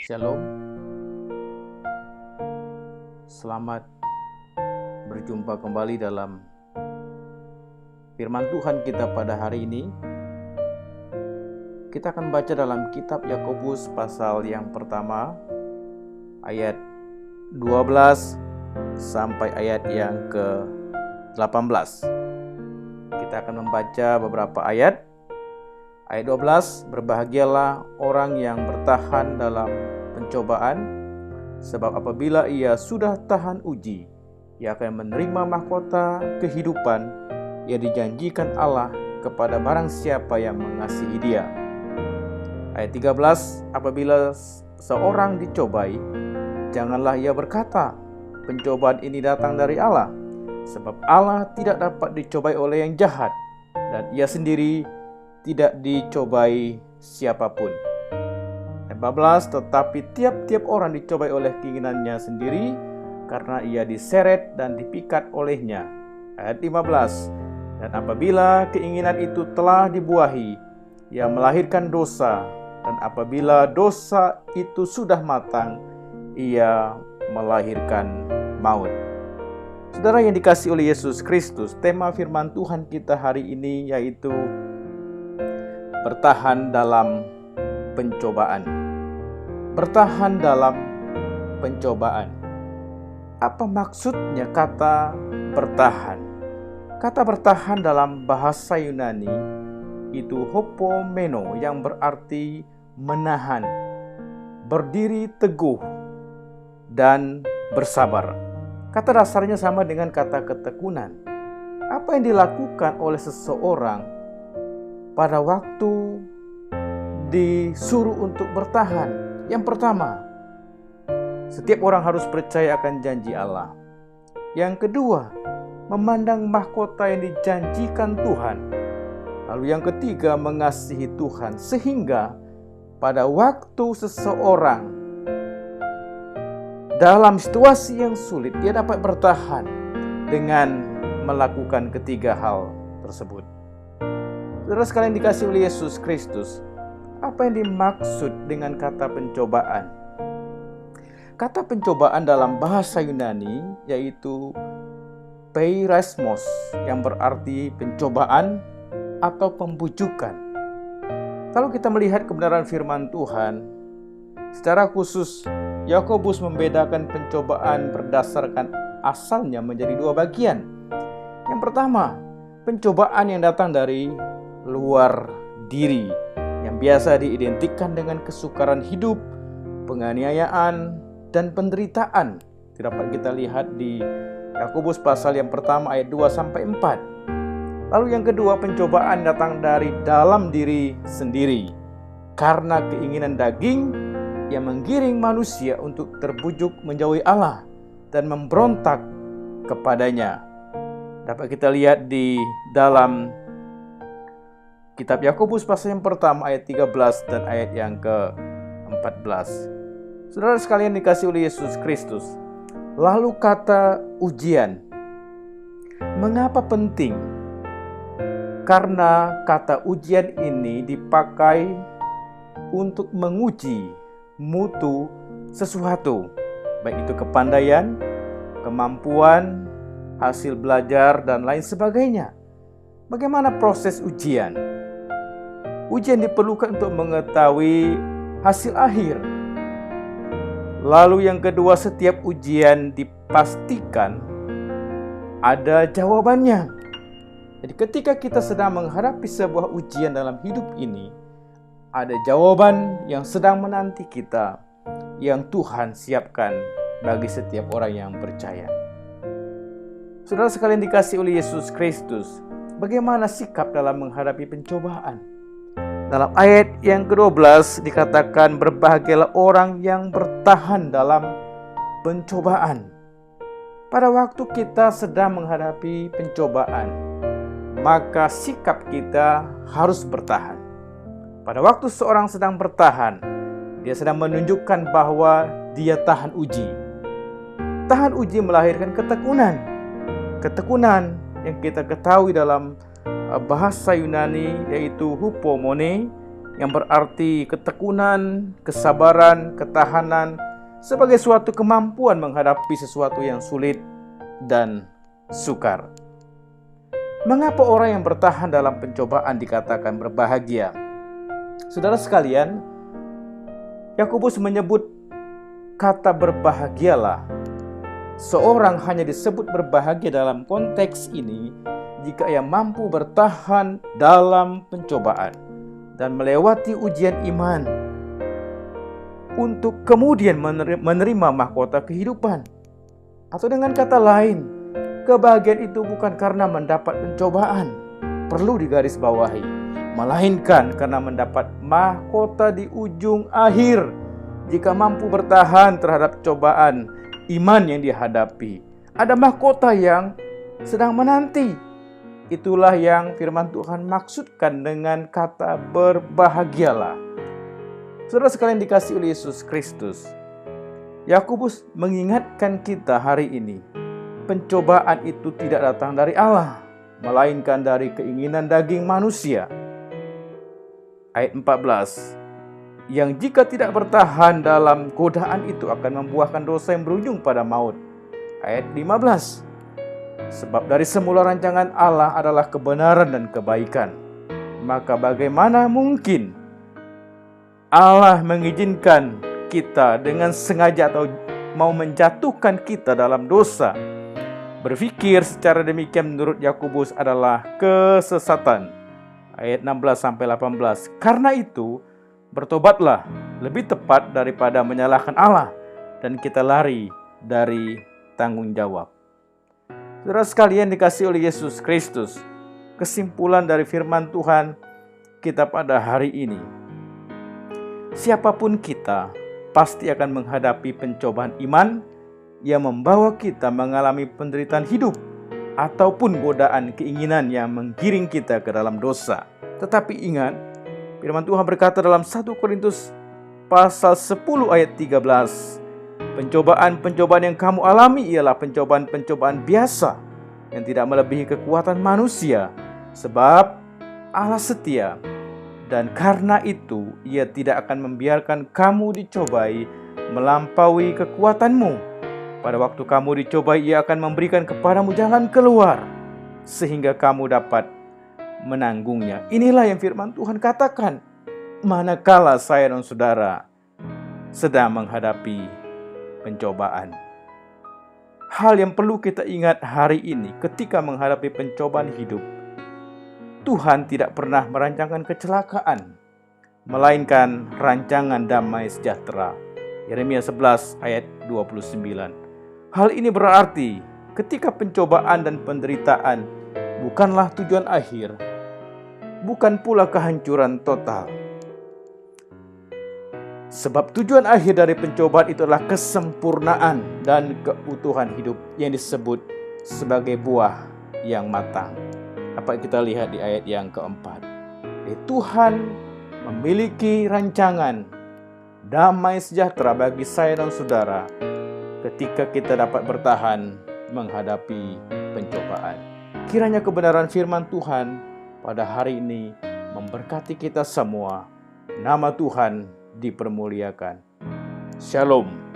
Shalom, selamat berjumpa kembali dalam firman Tuhan kita pada hari ini. Kita akan baca dalam kitab Yakobus pasal yang pertama, ayat 12 sampai ayat yang ke-18. Kita akan membaca beberapa ayat. Ayat 12, berbahagialah orang yang bertahan dalam pencobaan, sebab apabila ia sudah tahan uji, ia akan menerima mahkota kehidupan yang dijanjikan Allah kepada barang siapa yang mengasihi dia. Ayat 13, apabila seorang dicobai, janganlah ia berkata, pencobaan ini datang dari Allah, sebab Allah tidak dapat dicobai oleh yang jahat, dan ia sendiri tidak dicobai siapapun. Ayat 14, tetapi tiap-tiap orang dicobai oleh keinginannya sendiri, karena ia diseret dan dipikat olehnya. Ayat 15, dan apabila keinginan itu telah dibuahi, ia melahirkan dosa, dan apabila dosa itu sudah matang, ia melahirkan maut. Saudara yang dikasihi oleh Yesus Kristus, tema firman Tuhan kita hari ini yaitu bertahan dalam pencobaan. Bertahan dalam pencobaan. Apa maksudnya kata bertahan? Kata bertahan dalam bahasa Yunani itu hopomeno, yang berarti menahan, berdiri teguh, dan bersabar. Kata dasarnya sama dengan kata ketekunan. Apa yang dilakukan oleh seseorang pada waktu disuruh untuk bertahan? Yang pertama, setiap orang harus percaya akan janji Allah. Yang kedua, memandang mahkota yang dijanjikan Tuhan. Lalu yang ketiga, mengasihi Tuhan, sehingga pada waktu seseorang dalam situasi yang sulit, dia dapat bertahan dengan melakukan ketiga hal tersebut. Saudara sekalian dikasihi oleh Yesus Kristus, apa yang dimaksud dengan kata pencobaan? Kata pencobaan dalam bahasa Yunani yaitu peirasmos, yang berarti pencobaan atau pembujukan. Kalau kita melihat kebenaran firman Tuhan, secara khusus Yakobus membedakan pencobaan berdasarkan asalnya menjadi dua bagian. Yang pertama, pencobaan yang datang dari luar diri, yang biasa diidentikan dengan kesukaran hidup, penganiayaan, dan penderitaan. Dapat kita lihat di Yakobus pasal yang pertama ayat 2 sampai 4. Lalu yang kedua, pencobaan datang dari dalam diri sendiri, karena keinginan daging yang menggiring manusia untuk terbujuk menjauhi Allah dan memberontak kepadanya. Dapat kita lihat di dalam kitab Yakobus pasal yang pertama ayat 13 dan ayat yang ke-14. Saudara sekalian dikasihi oleh Yesus Kristus, lalu kata ujian. Mengapa penting? Karena kata ujian ini dipakai untuk menguji mutu sesuatu, baik itu kepandaian, kemampuan, hasil belajar, dan lain sebagainya. Bagaimana proses ujian? Ujian diperlukan untuk mengetahui hasil akhir. Lalu yang kedua, setiap ujian dipastikan ada jawabannya. Jadi ketika kita sedang menghadapi sebuah ujian dalam hidup ini, ada jawaban yang sedang menanti kita, yang Tuhan siapkan bagi setiap orang yang percaya. Saudara sekalian dikasihi oleh Yesus Kristus, bagaimana sikap dalam menghadapi pencobaan? Dalam ayat yang ke-12 dikatakan, berbahagialah orang yang bertahan dalam pencobaan. Pada waktu kita sedang menghadapi pencobaan, maka sikap kita harus bertahan. Pada waktu seorang sedang bertahan, dia sedang menunjukkan bahwa dia tahan uji. Tahan uji melahirkan ketekunan. Ketekunan yang kita ketahui dalam bahasa Yunani yaitu hupomone, yang berarti ketekunan, kesabaran, ketahanan sebagai suatu kemampuan menghadapi sesuatu yang sulit dan sukar. Mengapa orang yang bertahan dalam pencobaan dikatakan berbahagia? Saudara sekalian, Yakobus menyebut kata berbahagialah. Seorang hanya disebut berbahagia dalam konteks ini jika ia mampu bertahan dalam pencobaan dan melewati ujian iman untuk kemudian menerima mahkota kehidupan. Atau dengan kata lain, kebahagiaan itu bukan karena mendapat pencobaan, perlu digarisbawahi, melainkan karena mendapat mahkota di ujung akhir jika mampu bertahan terhadap cobaan iman yang dihadapi. Ada mahkota yang sedang menanti. Itulah yang firman Tuhan maksudkan dengan kata berbahagialah. Saudara sekalian dikasihi oleh Yesus Kristus, Yakobus mengingatkan kita hari ini, pencobaan itu tidak datang dari Allah, melainkan dari keinginan daging manusia. Ayat 14, yang jika tidak bertahan dalam godaan itu akan membuahkan dosa yang berujung pada maut. Ayat 15, sebab dari semula rancangan Allah adalah kebenaran dan kebaikan. Maka bagaimana mungkin Allah mengizinkan kita dengan sengaja atau mau menjatuhkan kita dalam dosa? Berpikir secara demikian menurut Yakobus adalah kesesatan. Ayat 16-18. Karena itu, bertobatlah lebih tepat daripada menyalahkan Allah dan kita lari dari tanggung jawab. Saudara sekalian dikasihi oleh Yesus Kristus, kesimpulan dari firman Tuhan kita pada hari ini, siapapun kita pasti akan menghadapi pencobaan iman yang membawa kita mengalami penderitaan hidup ataupun godaan keinginan yang menggiring kita ke dalam dosa. Tetapi ingat, firman Tuhan berkata dalam 1 Korintus pasal 10 ayat 13, pencobaan-pencobaan yang kamu alami ialah pencobaan-pencobaan biasa yang tidak melebihi kekuatan manusia, sebab Allah setia dan karena itu Ia tidak akan membiarkan kamu dicobai melampaui kekuatanmu. Pada waktu kamu dicobai, Ia akan memberikan kepadamu jalan keluar sehingga kamu dapat menanggungnya. Inilah yang firman Tuhan katakan manakala saya dan saudara sedang menghadapi pencobaan. Hal yang perlu kita ingat hari ini ketika menghadapi pencobaan hidup, Tuhan tidak pernah merancangkan kecelakaan, melainkan rancangan damai sejahtera. Yeremia 11 ayat 29. Hal ini berarti ketika pencobaan dan penderitaan bukanlah tujuan akhir, bukan pula kehancuran total. Sebab tujuan akhir dari pencobaan itu adalah kesempurnaan dan keutuhan hidup yang disebut sebagai buah yang matang. Apa kita lihat di ayat yang keempat. Tuhan memiliki rancangan damai sejahtera bagi saya dan saudara ketika kita dapat bertahan menghadapi pencobaan. Kiranya kebenaran firman Tuhan pada hari ini memberkati kita semua. Nama Tuhan dipermuliakan. Shalom.